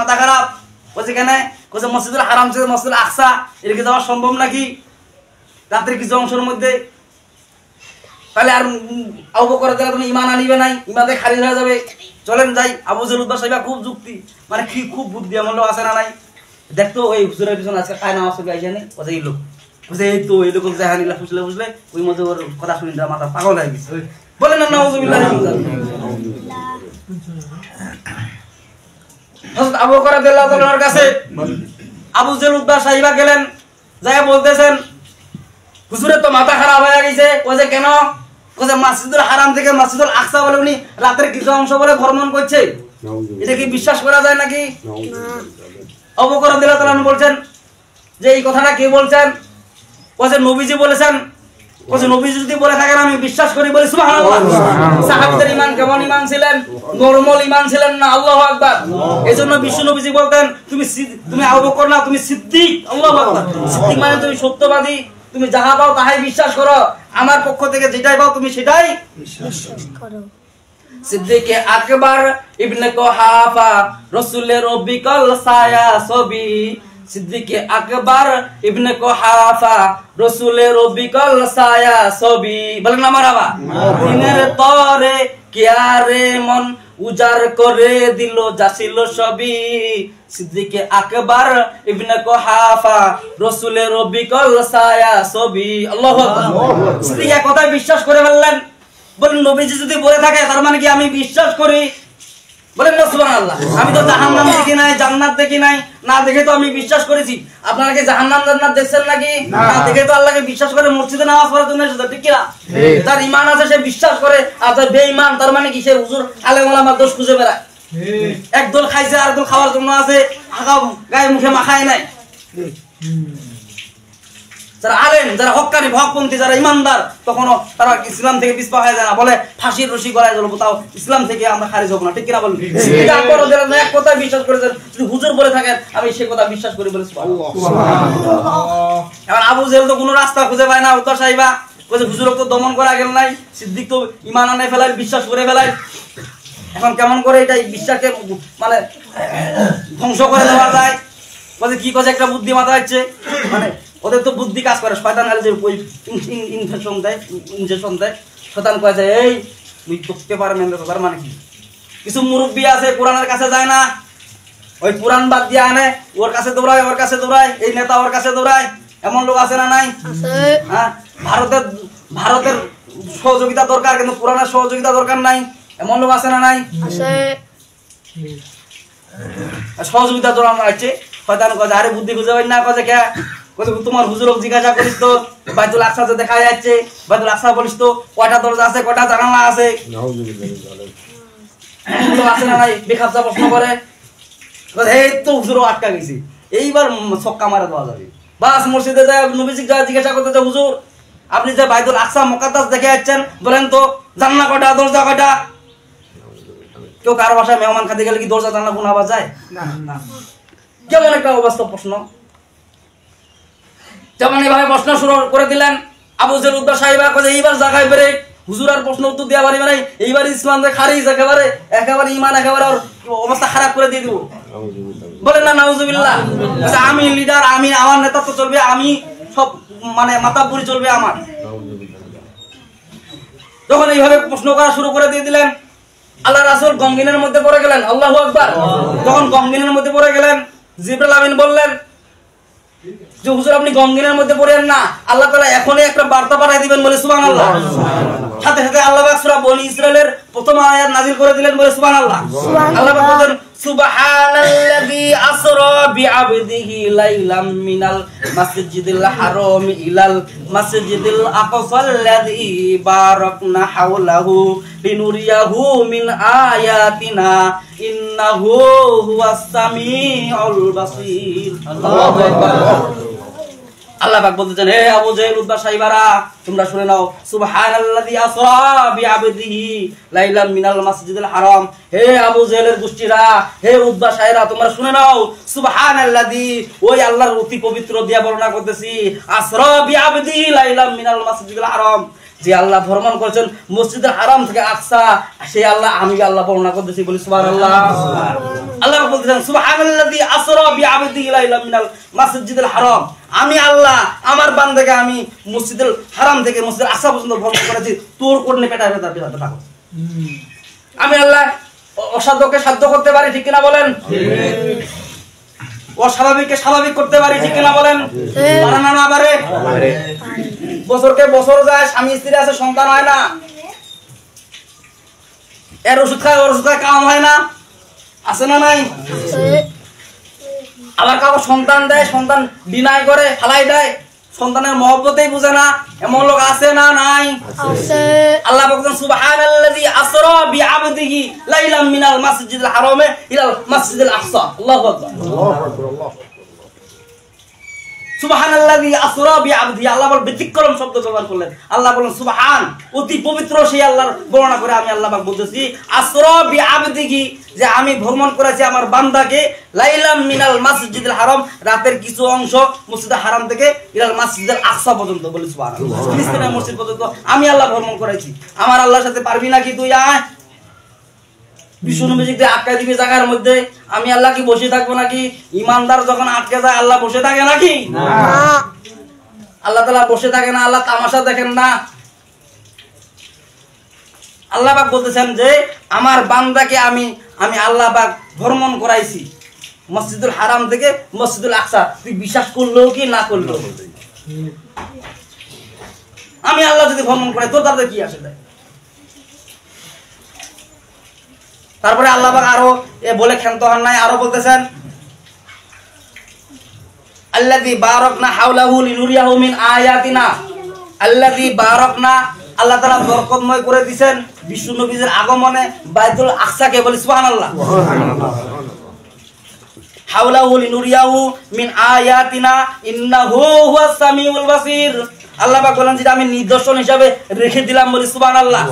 মাথা খারাপ। বলছে কেন? বলছে মসজিদুল হারাম থেকে মসজিদুল আকসা এদিকে যাওয়া সম্ভব নাকি রাত্রের কিছু অংশের মধ্যে? তাহলে আর আবু বকর রাদিয়াল্লাহু আনহু ঈমান আনিবে নাই, ঈমানে খারিজ হয়ে যাবে। চলেন যাই। আবু জেল উদ্বা সাহেব খুব যুক্তি, মানে কি খুব বুদ্ধি আমল আছে না নাই। দেখতো ওই হুজুরের পিছনে আজকে খায় না আসবে আইজানে বলছে এই লোক, বলছে এই তো এই লোক জাহানিলা ফুসলে ফুসলে ওই মধ্যে ওর কথা শুনে মাথা পাগল হয়ে গেছে। বলেন না নাউযুবিল্লাহ। হযরত আবু বকর রাদিয়াল্লাহু তাআলার কাছে আবু জেল উদ্বা সাহেব গেলেন, যায় বলতেছেন হুজুরের তো মাথা খারাপ হয়ে গেছে। কইছে কেন? কইছে মসজিদুল হারাম থেকে মসজিদুল আকসা বলে উনি রাতের কিছু অংশ বলে ভ্রমণ করছে, এটা কি বিশ্বাস করা যায় নাকি? আবু বকর রাদিয়াল্লাহু তাআলা বলছেন যে এই কথাটা কে বলছেন? কইছে নবীজি বলেছেন। কইছে নবীজি যদি বলে থাকেন আমি বিশ্বাস করি, বলি সুবহানাল্লাহ। সাহাবীদের ঈমান কেমন ঈমান ছিলেন? নরমাল ঈমান ছিলেন না? আল্লাহু আকবার। এজন্য বিশ্ব নবীজি বলতেন তুমি আবু বকর না, তুমি সিদ্দিক। আল্লাহু আকবার। সিদ্দিক মানে তুমি সত্যবাদী, তুমি যাহা পাও তাহাই বিশ্বাস করো, আমার পক্ষ থেকে যেটাই পাও তুমি সেটাই বিশ্বাস করো। সিদ্দিক আকবর ইবনে কুহাফা রাসূলের বিকল ছায়া ছবি। সিদ্দিক আকবর ইবনে কুহাফা রাসূলের বিকল ছায়া ছবি। বলেন না মারহাবা। দিনের তরে কিয়ারে মন উজার করে দিল যাছিল সবই। সিদ্দিক আকবর ইবনে কুহাফা রাসূলের বিকল ছায়া ছবি। আল্লাহু আকবার। সিদ্দিক এক কথায় বিশ্বাস করে ফেললেন। বলেন নবীজি যদি বলে থাকে তার মানে কি আমি বিশ্বাস করি? বলেন না সুবহানাল্লাহ। আমি তো জাহান্নাম দেখি নাই, জান্নাত দেখি নাই, না দেখে তো আমি বিশ্বাস করেছি। আপনারা কি জাহান্নাম জান্নাত দেখছেন নাকি? না দেখে তো আল্লাহকে বিশ্বাস করে মসজিদে নামাজ পড়ার জন্য এসেছে, ঠিক কি না? তার ঈমান আছে, সে বিশ্বাস করে। আর যার বেঈমান তার মানে কি? সে হুজুর আলেম ওলামার দোষ খুঁজে বেড়ায়। একদল খাইছে আর একদল খাওয়ার জন্য আছে, আগা গায়ে মুখে মাখায় নাই। যারা আলেম, যারা হক্কানি হকপন্থী, যারা ইমানদার, তখনও তারা ইসলাম থেকে পিছপা হয়ে যায় না, বলে ফাঁসির রশি গলায় জ্বলবো, তাও ইসলাম থেকে আমরা খারিজ হবো না, ঠিক কিনা বলুন? এক কথা বিশ্বাস করেছেন, যদি হুজুর বলে থাকেন আমি সে কথা বিশ্বাস করি বলে। এবার আবু জেহেল তো কোনো রাস্তা খুঁজে পায় না, উত্তর সাহিবা বলছে হুজুরকে তো দমন করা গেল নাই, সিদ্দিক তো ইমান আনে ফেলাই, বিশ্বাস করে ফেলাই। এখন কেমন করে এটা বিশ্বাসকে মানে ধ্বংস করে দেওয়া যায়? বলছে কি কথা একটা বুদ্ধি মাথা হচ্ছে, মানে ওদের তো বুদ্ধি কাজ করে। শয়তান যে ওই ইনজেকশন দেয়, শয়তান কয় যে এই তুই করতে পারবেন, তার মানে কি? কিছু মুরব্বী আছে কোরআনের কাছে যায় না, ওই কোরআন বাদ দিয়ে আনে, ওর কাছে দৌড়ায়, ওর কাছে দৌড়ায়, এই নেতা ওর কাছে দৌড়ায়। এমন লোক আছে না নাই? হ্যাঁ, ভারতের সহযোগিতা দরকার কিন্তু কোরআনের সহযোগিতা দরকার নাই, এমন লোক আছে না নাই? সহযোগিতা দরকার আছে। শয়তান কয় আরে বুদ্ধি খুঁজে পাই না, কয় কে তোমার হুজুরক জিজ্ঞাসা করিস তো বাইতুল আকসা যে দেখা যাচ্ছে, বাইতুল আকসা বলিস তো কয়টা দরজা আছে, কয়টা জানালা আছে, আছে না নাই? বেখাপ্সা প্রশ্ন করে, এই তো হুজুরও আটকা গেছি, এইবার ছক্কা মারা দেওয়া যাবে। বাস মসজিদে যায় নবীজি জিজ্ঞাসা করতে যে হুজুর আপনি যে বাইতুল আকসা মুকাদ্দাস দেখে যাচ্ছেন, বলেন তো জানলা কয়টা, দরজা কয়টা? কেউ কারো বাসায় মেহমান খাতে গেলে কি দরজা জানলা কোন আওয়াজ যায়? না। কেমন একটা অবাস্তব প্রশ্ন। যেমন এইভাবে প্রশ্ন শুরু করে দিলেন আবু জেহেল উদ্বা সাহেবা, এইবার জায়গায় বেড়ে হুজুর আর প্রশ্ন উত্তর দেওয়া পারি মানে এইবার ইসলাম খারিজ, একেবারে ইমান একেবারে অবস্থা খারাপ করে দিয়ে দিব। বলেন না নাউজুবিল্লাহ। আমি লিডার, আমি আমার নেতৃত্ব চলবে, আমি সব মানে মাতাব্বরি চলবে আমার। যখন এইভাবে প্রশ্ন করা শুরু করে দিয়ে দিলেন, আল্লাহ রাসূল গমগিনের মধ্যে পড়ে গেলেন। আল্লাহু আকবার। যখন গমগিনের মধ্যে পড়ে গেলেন, জিবরাইল আমিন বললেন যে হুজুর আপনি গমগিনের মধ্যে পড়েন না, আল্লাহ তাআলা এখনই একটা বার্তা পাঠিয়ে দিবেন, বলে সুবহানাল্লাহ। সাথে সাথে আল্লাহ পাক সূরা বনী ইসরাইলের প্রথম আয়াত নাযিল করে দিলেন, বলে সুবহানাল্লাহ। আল্লাহ পাক বলেন সুবহানাল্লাযী আসরা বিআবদিহি লাইলাম মিনাল মাসজিদিল হারাম ইলাল মাসজিদিল আকসাল্লাযী বারাকনা হাওলাহু লিনুরিয়াহু মিন আয়াতিনা ইন্নাহু হুয়াস সামিউল বাসীর। আল্লাহু আকবার। আল্লাহ পাক বলতেছেন, হে আবু জেহেল উদ্বা সাহেবারা তোমরা শুনে নাও, সুবহানাল্লাযী আসরা বিআবদিহি লাইলাম মিনাল মাসজিদিল হারাম। হে আবু জেহেলের গোষ্ঠীরা, হে উদ্বা সাহেরা তোমরা শুনে নাও, সুবহানাল্লাযী ওই আল্লাহর অতি পবিত্র দিয়া বর্ণনা করতেছি, আসরা বিআবদিহি লাইলাম মিনাল মাসজিদিল হারাম, যে আল্লাহ ভ্রমণ করেছেন মসজিদুল হারাম থেকে আকসা, সেই আল্লাহ আমি আল্লাহ বর্ণনা করতেছি, বলি সুবহানাল্লাহ। আল্লাহ বলতেছেন সুবহানাল্লাযী আসরা বিআবদিহি লাইলাম মিনাল মাসজিদুল হারাম, আমি আল্লাহ আমার বান্দাকে আমি মসজিদুল হারাম থেকে মসজিদুল আকসা পর্যন্ত ভ্রমণ করেছি, তোর কোনে পেটা পেটা পেটা থাকো। আমি আল্লাহ অসাধ্যকে সাধ্য করতে পারি, ঠিক কিনা বলেন? অস্বাভাবিককে স্বাভাবিক করতে পারি, ঠিক কিনা বলেন? পারে না? না পারে? বছরকে বছর যায়, স্বামী স্ত্রী আছে, সন্তান হয় না, এর ওষুধ খায় ওর ওষুধ খায়, কাম হয় না, আছে না নাই? আবার কাউকে সন্তান দেয়, সন্তান ডিনাই করে ফালাই দেয়, সন্তানের মহব্বতেই বুঝে না, এমন লোক আছে না নাই? আল্লাহ বলছেন সুবহানাল্লাযী আসরা বিআবদিহি লাইলাম মিনাল মাসজিদিল হারামে ইলাল মাসজিদিল আকসা। আল্লাহু আকবার, আল্লাহু আকবার। সুবহানাল্লাযী আসরা বিআবদিহি, আল্লাহ বল ব্যতিক্রম শব্দ ব্যবহার করলেন। আল্লাহ বলেন সুবহান, অতি পবিত্র সেই আল্লাহর বর্ণনা করে আমি আল্লাহ পাক বলতেছি আসরা বিআবদিহি, যে আমি ভ্রমণ করেছি আমার বান্দাকে লাইলাম মিনাল মাসজিদুল হারাম, রাতের কিছু অংশ মসজিদুল হারাম থেকে ইলাল মাসজিদুল আকসা পর্যন্ত, বলি সুবহানাল্লাহ, ফিলিস্তিনের মসজিদ পর্যন্ত আমি আল্লাহ ভ্রমণ করেছি। আমার আল্লাহর সাথে পারবি নাকি তুই? আয় বিষ্ণুনবীকে আটকে দিবি জায়গার মধ্যে, আমি আল্লাহ কি বসে থাকবো নাকি? ইমানদার যখন আটকে যায় আল্লাহ বসে থাকে নাকি? আল্লাহ তাআলা বসে থাকে না, আল্লাহ তামাশা দেখেন না। আল্লাহ পাক বলতেছেন যে আমার বান্দাকে আমি আল্লাহ পাক ভ্রমণ করাইছি মসজিদুল হারাম থেকে মসজিদুল আকসা, তুই বিশ্বাস করলেও কি না করলেও, আমি আল্লাহ যদি ভ্রমণ করাই তোর তাতে কি আসে যায়? তারপরে আল্লাহ পাক আরো বলে ক্ষান্ত হন নাই, আরো বলতেছেন আল্লাযী বারাকনা হাওলাহু লিনুরিয়াহু মিন আয়াতিনা, আল্লাযী বারাকনা, আল্লাহ তাআলা বরকতময় করে দিবেন বিশ্ব নবীর আগমনে বাইতুল আকসাকে, বলি সুবহানাল্লাহ। হাওলাহু লিনুরিয়াহু মিন আয়াতিনা ইন্নাহু হুয়াস সামিউল বাসীর, আল্লাহ পাক বলেন যে আমি নিদর্শন হিসাবে রেখে দিলাম, বলি সুবহানাল্লাহ।